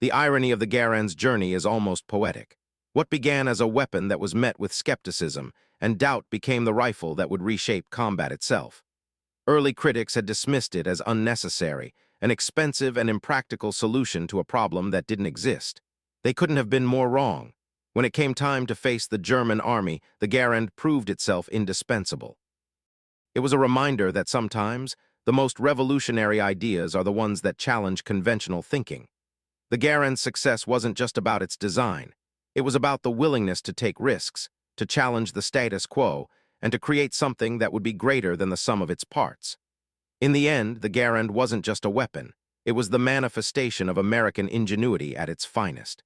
The irony of the Garand's journey is almost poetic. What began as a weapon that was met with skepticism and doubt became the rifle that would reshape combat itself. Early critics had dismissed it as unnecessary, an expensive and impractical solution to a problem that didn't exist. They couldn't have been more wrong. When it came time to face the German army, the Garand proved itself indispensable. It was a reminder that sometimes the most revolutionary ideas are the ones that challenge conventional thinking. The Garand's success wasn't just about its design. It was about the willingness to take risks, to challenge the status quo, and to create something that would be greater than the sum of its parts. In the end, the Garand wasn't just a weapon. It was the manifestation of American ingenuity at its finest.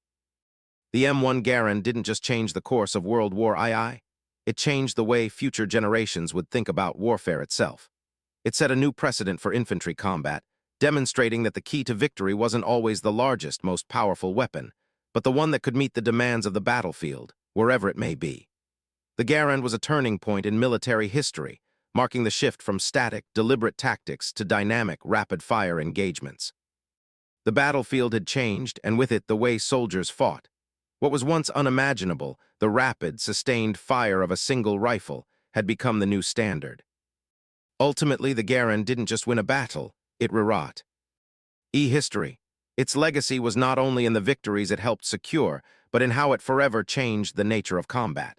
The M1 Garand didn't just change the course of World War II. It changed the way future generations would think about warfare itself. It set a new precedent for infantry combat, demonstrating that the key to victory wasn't always the largest, most powerful weapon, but the one that could meet the demands of the battlefield, wherever it may be. The Garand was a turning point in military history, marking the shift from static, deliberate tactics to dynamic, rapid-fire engagements. The battlefield had changed, and with it the way soldiers fought. What was once unimaginable, the rapid, sustained fire of a single rifle, had become the new standard. Ultimately, the Garand didn't just win a battle, it rewrote history. Its legacy was not only in the victories it helped secure, but in how it forever changed the nature of combat.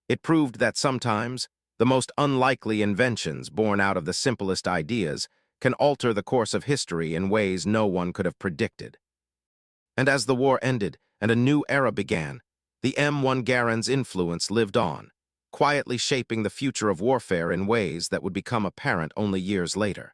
It proved that sometimes, the most unlikely inventions born out of the simplest ideas can alter the course of history in ways no one could have predicted. And as the war ended and a new era began, the M1 Garand's influence lived on, quietly shaping the future of warfare in ways that would become apparent only years later.